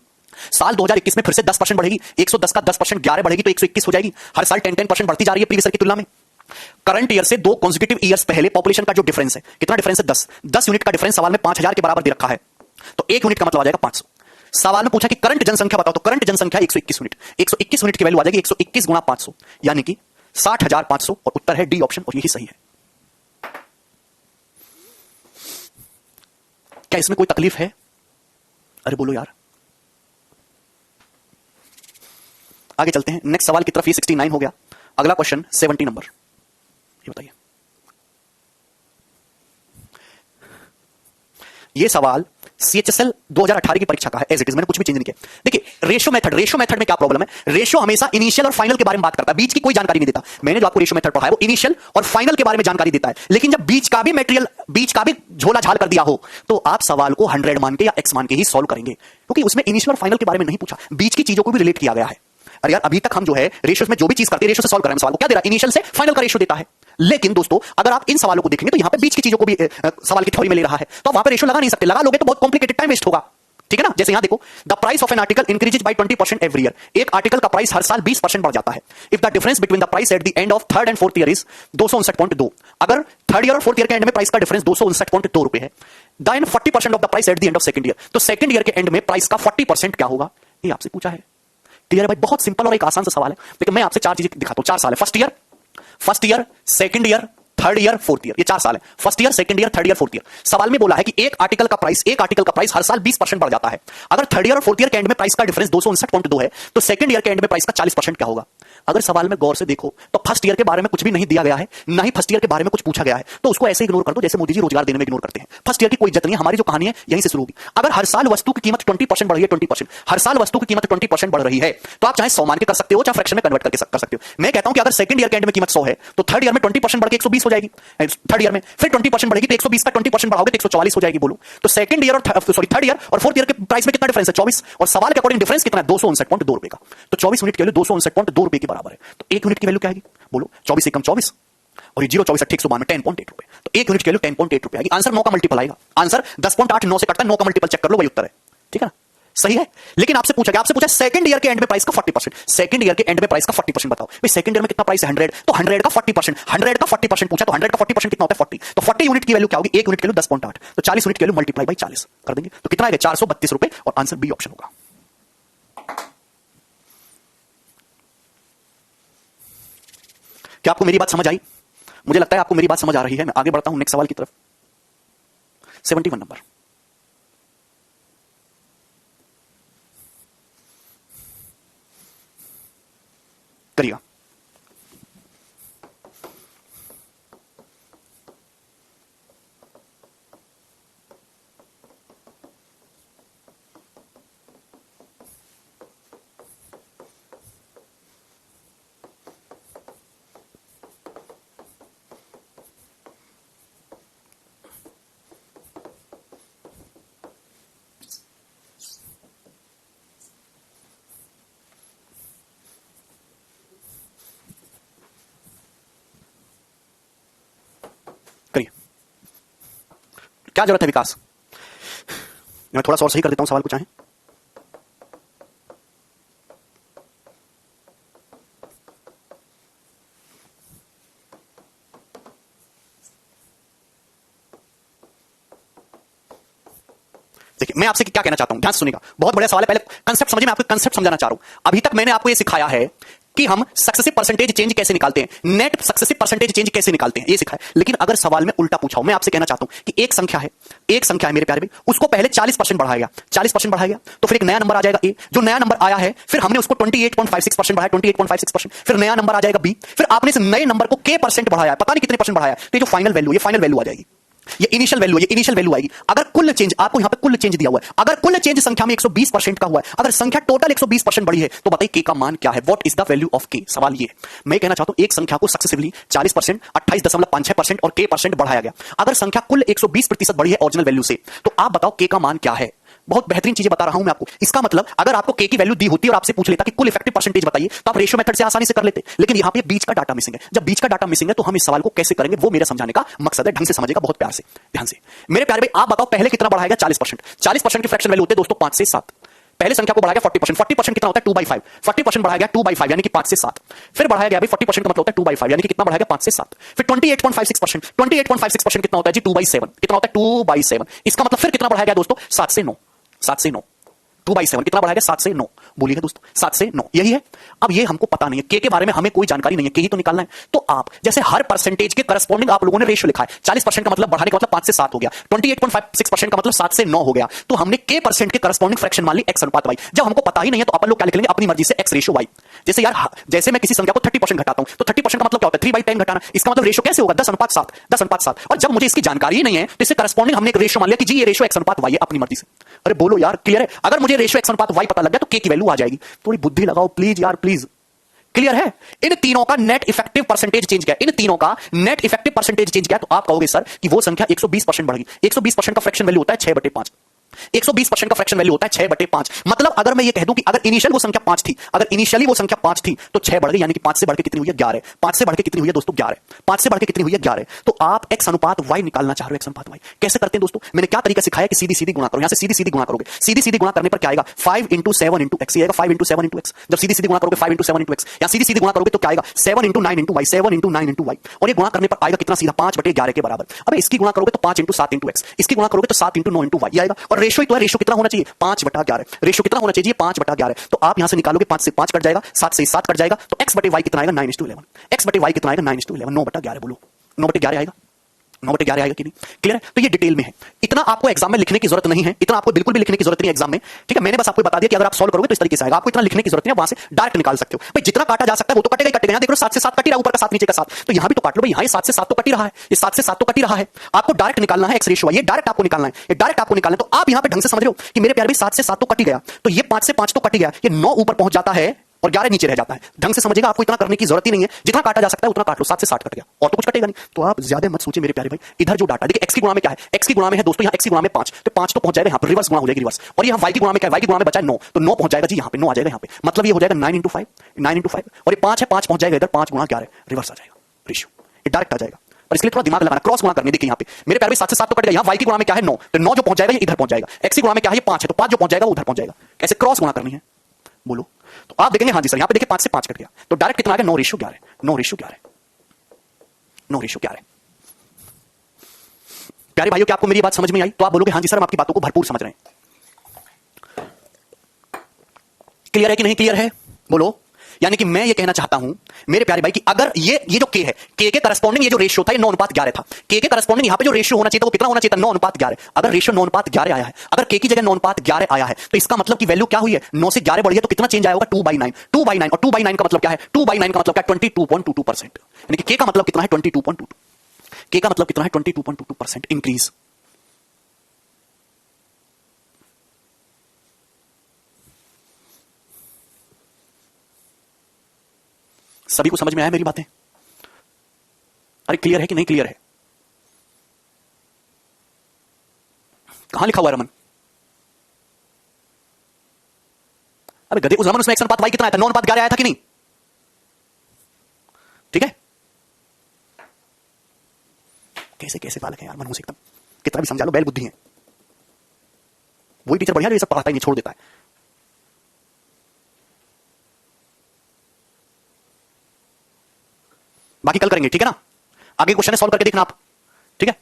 साल 2021 में फिर से 10% बढ़ेगी, 110 का 10% 11 बढ़ेगी तो 121 हो जाएगी। हर साल 10% बढ़ती जा रही है प्रीवियस ईयर की तुलना में। करंट ईयर से 2 consecutive ईयर्स पहले पॉपुलेशन का जो डिफरेंस है, कितना डिफरेंस है? 10 यूनिट का डिफरेंस सवाल में 5,000 के बराबर दे रखा है, तो 1 यूनिट का मतलब आ जाएगा 500। सवाल में पूछा कि करंट जनसंख्या बताओ, तो करंट जनसंख्या 121 यूनिट, 121 यूनिट की वैल्यू आ जाएगी 121 गुणा 500, यानी कि 60,500, और उत्तर है डी ऑप्शन, और यही सही है। क्या इसमें कोई तकलीफ है? अरे बोलो यार। आगे चलते हैं नेक्स्ट सवाल की तरफ। ये 69 हो गया। अगला क्वेश्चन 70 नंबर, ये बताइए। ये सवाल सीएचएसएल 2018 की परीक्षा का है, एज इट इज, मैंने कुछ भी चेंज नहीं किया। देखिए रेशियो मेथड में क्या प्रॉब्लम है? रेशियो हमेशा इनिशियल और फाइनल के बारे में बात करता है, बीच की कोई जानकारी नहीं देता। मैंने जो आपको रेशियो मेथड पढ़ाया वो इनिशियल और फाइनल के बारे में जानकारी देता है, लेकिन जब बीच का भी मटेरियल, बीच का भी झोला झाल कर दिया हो तो आप सवाल को 100 मान के या x मान के ही सॉल्व करेंगे, क्योंकि उसमें इनिशियल और फाइनल के बारे में नहीं पूछा, बीच की चीजों को भी रिलेट किया गया है। अरे यार अभी तक हम जो है रेशियो में जो भी चीज करते हैं रेशियो से सॉल्व कर रहे हैं, सवाल को क्या दे रहा है? इनिशियल से फाइनल का रेशियो देता है। लेकिन दोस्तों अगर आप इन सवालों को देखेंगे तो यहां पे बीच की चीजों को भी सवाल की थ्योरी में ले रहा है, तो वहां पे रेशियो लगा नहीं सकते, लगा लोगे तो बहुत कॉम्प्लिकेटेड, टाइम वेस्ट होगा। ठीक है ना? जैसे यहां देखो, the price of an article increases by 20% every year. एक आर्टिकल का प्राइस हर साल 20% बढ़ जाता है। If the difference between the price at the end of 3rd and 4th year is 259.2, अगर 3rd ईयर और 4th ईयर के एंड में प्राइस का डिफरेंस 259.2 रुपए है, then 40% of the price at the end of 2nd year, तो 2nd year के and में प्राइस का 40% क्या होगा? ये आपसे पूछा है। क्लियर है भाई? बहुत सिंपल और एक आसान सा सवाल है, लेकिन मैं आपसे 4 चीजें दिखाता हूं। 4 साल है, first year, 2nd year, 3rd year, 4th year, ये 4 साल है। First year, 2nd year, 3rd year, 4th year. सवाल में बोला है कि एक आर्टिकल का प्राइस हर साल 20% बढ़ जाता है। अगर 3rd ईयर और 4th ईयर के एंड में प्राइस का डिफरेंस 259.2 है तो 2nd ईयर के एंड में प्राइस का 40% क्या होगा? अगर सवाल में गौर से देखो तो फर्स्ट ईयर के बारे में कुछ भी नहीं दिया गया है, ना ही फर्स्ट ईयर के बारे में कुछ पूछा गया है, तो उसको ऐसे इग्नोर कर दो जैसे मोदी जी रोजगार देने में इग्नोर करते हैं। फर्स्ट ईयर की कोई इज्जत नहीं है, हमारी जो कहानी है यहीं से शुरू होगी। अगर हर साल वस्तु की कीमत 20% बढ़ रही है, 20%, हर साल वस्तु की कीमत 20% बढ़ रही है, तो आप चाहे 100 मान के कर सकते हो, चाहे फ्रैक्शन में कन्वर्ट करके कर सकते हो। मैं कहता हूं कि अगर 2nd ईयर के एंड में कीमत 100 है तो 3rd ईयर में 20% बढ़ के 120 हो जाएगी, 3rd ईयर में फिर 20% बढ़ेगी तो 120 का 20% बढ़ाओगे तो 144 हो जाएगी। बोलो तो 2nd ईयर और 3rd ईयर और 4th ईयर के प्राइस में कितना डिफरेंस है? 24, और सवाल के अकॉर्डिंग डिफरेंस कितना है? 259.2 रुपए का। तो 24 यूनिट की वैल्यू 259.2 रुपए के बराबर है, तो 1 यूनिट की वैल्यू क्या आएगी? बोलो 24 एकम 24 और ये 0 24 8 192 10.8 रुपए, तो 1 यूनिट की वैल्यू 10.8 रुपए आएगी। आंसर 9 का मल्टीपल आएगा। आंसर 10.8 9 से कटता है, 9 का मल्टीपल चेक कर लो, वही उत्तर है। ठीक है ना? सही है। लेकिन आपसे पूछा 2nd ईयर के एंड में प्राइस का 40%, 2nd ईयर के एंड में प्राइस का 40% बताओ भाई। 2nd ईयर में कितना प्राइस है? 100, तो 100 का 40%, 100 का 40% पूछा, तो 100 का 40% कितना होता है? 40, तो 40 यूनिट की वैल्यू क्या होगी? 1 यूनिट की वैल्यू 10.8, तो 40 यूनिट की वैल्यू मल्टीप्लाई बाई 40 कर देंगे तो कितना आएगा? 432 रुपए, और आंसर बी ऑप्शन होगा। क्या आपको मेरी बात समझ आई? मुझे लगता है आपको मेरी बात समझ आ रही है। मैं आगे बढ़ता हूं नेक्स्ट सवाल की तरफ। 71 नंबर। करिएगा। करिए। क्या जरूरत है विकास? मैं थोड़ा सा और सही कर देता हूं सवाल को चाहें। देखिए मैं आपसे क्या कहना चाहता हूं, ध्यान से सुनिएगा, बहुत बड़ा सवाल है। पहले कंसेप्ट समझिए, मैं आपको कंसेप्ट समझाना चाह रहा हूं। अभी तक मैंने आपको यह सिखाया है कि हम सक्सेसिव परसेंटेज चेंज कैसे निकालते हैं, नेट सक्सेसिव परसेंटेज चेंज कैसे निकालते हैं, ये सिखाया। लेकिन अगर सवाल में उल्टा पूछा हो, मैं आपसे कहना चाहता हूं कि एक संख्या है मेरे प्यारे भाई, उसको पहले 40% बढ़ाया गया, 40% बढ़ाया गया, तो फिर एक नया नंबर आ जाएगा ए, जो नया नंबर आया है, फिर हमने उसको 28.56% बढ़ाया, 28.56%, फिर नया नंबर आ जाएगा बी, फिर आपने इस नए नंबर को के परसेंट बढ़ाया, पता नहीं कितने परसेंट बढ़ाया, तो ये जो फाइनल वैल्यू, ये फाइनल वैल्यू आ जाएगी, ये इनिशियल वैल्यू आएगी। अगर कुल चेंज, आपको यहां पे कुल चेंज दिया हुआ है, अगर कुल चेंज संख्या में 120% का हुआ है, अगर संख्या टोटल 120% बढ़ी है, तो बताइए के का मान क्या है, what is the value of के। सवाल ये है, मैं कहना चाहता हूं एक संख्या को सक्सेसिवली 40%, 28.56% और के परसेंट बढ़ाया गया। अगर संख्या कुल 120% बढ़ी है ओरिजिनल वैल्यू से, तो आप बताओ के का मान क्या है। बहुत बेहतरीन चीजें बता रहा हूं मैं आपको। इसका मतलब अगर आपको के की वैल्यू दी होती और आपसे पूछ लेता कि कुल इफेक्टिव परसेंटेज बताइए, तो आप रेशियो मेथड से आसानी से कर लेते, लेकिन यहां पे बीच का डाटा मिसिंग है। जब बीच का डाटा मिसिंग है तो हम इस सवाल को कैसे करेंगे, वो मेरे समझाने का मकसद है। ढंग से समझेगा, बहुत प्यार से, ध्यान से। मेरे प्यारे भाई, आप बताओ पहले कितना बढ़ाएगा 40%। 40% की फ्रैक्शन वैल्यू होते हैं दोस्तों 5 से 7। पहले संख्या को बढ़ाया 40%, 40% कितना होता है 2/5, 40% बढ़ाया गया 2/5 यानी कि 5 से 7। फिर बढ़ाया गया 40% का मतलब होता है 2/5 यानी कि कितना बढ़ाया गया 5 से 7। फिर 28.56%, 28.56% कितना होता है जी 2/7, कितना होता है 2/7। इसका मतलब फिर कितना बढ़ाया गया दोस्तों 7 से 9, 7 से 9, 2/7 कितना बढ़ाएगा 7 से 9, बोलिएगा दोस्तों 7 से 9, यही है। अब ये हमको पता नहीं है, के बारे में हमें कोई जानकारी नहीं है, के ही तो निकालना है। तो आप जैसे हर परसेंटेज के करस्पॉन्डिंग आप लोगों ने रेशियो लिखा है, 40% का मतलब बढ़ाने का मतलब 5 से 7 हो गया, 28.56% का मतलब 7 से 9 हो गया, तो हमने के परसेंट के करस्पॉन्डिंग फ्रैक्शन मान ली x अनुपात y। जब हमको पता ही नहीं है तो अपन लोग क्या लिख लेंगे अपनी मर्जी से x रेशियो y। जैसे यार, जैसे मैं किसी संख्या को 30% घटाता हूं, तो 30% का मतलब क्या होता है 3/10 घटाना, इसका मतलब रेशियो कैसे होगा 10:7, 10:7। और जब मुझे इसकी जानकारी ही नहीं है तो इससे करस्पॉन्डिंग हमने एक रेशियो मान लिया कि जी ये रेशियो x अनुपात y है अपनी मर्जी से। अरे बोलो यार, क्लियर है? अगर मुझे रेशियो x अनुपात y पता लग गया तो के की वैल्यू आ जाएगी। थोड़ी बुद्धि लगाओ प्लीज यार, प्लीज। क्लियर है? इन तीनों का नेट इफेक्टिव परसेंटेज चेंज क्या है, इन तीनों का नेट इफेक्टिव परसेंटेज चेंज क्या है, तो आप कहोगे सर कि वो संख्या 120% बढ़ गई। 120% का फ्रैक्शन वैल्यू होता है 6/5। 120% का फ्रैक्शन वैल्यू होता है 6/5। मतलब अगर मैं ये कह दूं कि अगर इनिशियल वो संख्या 5 थी, अगर इनिशियली वो संख्या 5 थी, तो 6 बढ़ गई, यानी कि 5 से बढ़ के कितनी हुई है 11। 5 से बढ़ के कितनी हुई है दोस्तों 11। 5 से बढ़ के कितनी हुई है 11। तो आप x अनुपात y निकालना चाह रहे हो, x अनुपात y कैसे करते हैं दोस्तों? मैंने क्या तरीका सिखाया कि सीधी सीधी गुणा करो, यहां से सीधी सीधी गुणा करोगे, सीधी सीधी गुणा करने पर क्या आएगा 5 × 7 × x, ये आएगा 5 × 7 × x। जब सीधी सीधी गुणा करोगे 5 × 7 × x, या सीधी सीधी गुणा करोगे तो क्या आएगा 7 × 9 × y, 7 × 9 × y। और ये गुणा करने पर आएगा कितना सीधा 5/11 के बराबर। अब इसकी गुणा करोगे तो 5 × 7 × x, इसकी गुणा करोगे तो 7 × 9 × y आएगा। और रेशियो तो है, रेशियो कितना होना चाहिए 5/11। रेशियो कितना होना चाहिए 5/11। तो आप यहां से निकालोगे 5 से 5 कट जाएगा, 7 से 7 कट जाएगा, तो x/y कितना आएगा 9:11। x/y कितना आएगा 9:11, 9/11। बोलो 9/11 आएगा, 9/11 आएगा कि नहीं? क्लियर है? तो ये डिटेल में है, इतना आपको एग्जाम में लिखने की जरूरत नहीं है, इतना आपको बिल्कुल भी लिखने की जरूरत नहीं है एग्जाम में। ठीक है, मैंने बस आपको बता दिया कि अगर आप सॉल्व करोगे तो इस तरीके से आएगा, आपको इतना लिखने की जरूरत नहीं है, वहां से डायरेक्ट निकाल सकते हो। भाई जितना काटा जा सकता है वो तो कटेगा ही कटेगा। यहां देख लो 7 से 7 कट ही रहा, ऊपर का 7 नीचे का 7, तो यहां भी तो काट लो भाई, यहां 7 से 7 तो कट ही रहा है, ये 7 से 7 तो कट ही रहा है। आपको डायरेक्ट निकालना है x रेशियो, ये डायरेक्ट आपको निकालना है, ये डायरेक्ट आपको निकालना है। तो आप यहां पे ढंग से समझ रहे हो कि मेरे प्यारे भाई 7 से 7 तो कट ही गया, तो ये 5 से 5 तो कट ही गया, ये 9 ऊपर पहुंच जाता है और 11 नीचे रह जाता है। ढंग से समझेगा, आपको इतना करने की जरूरत ही नहीं है, जितना काटा जा सकता है उतना काट लो। 7 से 7 कट गया और तो कुछ कटेगा नहीं, तो आप ज्यादा मत सोचिए मेरे प्यारे भाई। इधर जो डाटा देखिए, x की गुणा में क्या है, x की गुणा में है दोस्तों यहाँ x की गुणा में 5, तो 5 तो पहुंच जाएगा यहाँ पर, रिवर्स गुणा हो जाएगी रिवर्स। और यहाँ y की गुणा में क्या है, y की गुणा में बचा है 9, तो 9 पहुंच जाएगा जी यहाँ पे, 9 आ जाएगा यहाँ पे। मतलब ये हो जाएगा 9 × 5, 9 × 5, और ये 5 है, 5 पहुंच जाएगा इधर, 5 × 11 रिवर्स आ जाएगा रेशियो, ये डायरेक्ट आ जाएगा। और इसके लिए थोड़ा दिमाग लगाना, क्रॉस गुणा करने। देखिए यहाँ पे मेरे प्यारे भाई 7 से 7 तो कट गया, यहाँ y की गुणा में क्या है 9, तो 9 जो पहुंच जाएगा ये इधर पहुंच जाएगा। x की गुणा में क्या है ये 5 है, तो 5 जो पहुंच जाएगा वो उधर पहुंच जाएगा। कैसे क्रॉस गुणा करनी है बोलो? तो आप देखेंगे हाँ जी सर, यहाँ पे देखिए 5 से 5 कट गया, तो डायरेक्ट कितना आ गया 9:11, 9:11, 9:11। प्यारे भाइयों, क्या आपको मेरी बात समझ में आई? तो आप बोलोगे हाँ जी सर, हम आपकी बातों को भरपूर समझ रहे हैं। क्लियर है कि नहीं क्लियर है? बोलो यानी कि मैं ये कहना चाहता हूं मेरे प्यारे भाई कि अगर ये जो के है, के करस्पॉन्डिंग ये जो रेशियो था, ये 9:11 था। के करस्पॉन्डिंग यहां पे जो रेशियो होना चाहिए था वो कितना होना चाहिए था? 9:11। अगर रेशियो 9:11 आया है, अगर के की जगह 9:11 आया है, तो इसका मतलब कि वैल्यू क्या हुई है? 9 से 11 बढ़ी है, तो कितना चेंज आया होगा? 2/9। 2/9 और 2/9 का मतलब क्या है? 2/9 का मतलब क्या? 22.22%। यानी कि के का मतलब कितना है? 22.22। के का मतलब कितना है? 22.22% इंक्रीज। सभी को समझ में आया मेरी बातें? अरे क्लियर है कि नहीं क्लियर है? कहां लिखा हुआ है रमन? अरे गधे, उस रमन उसमें एक्शन पाथ वाई कितना आया था? 9:11 आया था कि नहीं? ठीक है। कैसे कैसे बालक है यार, मनहूस एकदम। कितना भी समझा लो, बैल बुद्धि है। वही टीचर बढ़िया जो ये सब पढ़ाता ही नहीं, छोड़ देता है। बाकी कल करेंगे, ठीक है ना? आगे क्वेश्चन है, सॉल्व करके देखना आप, ठीक है?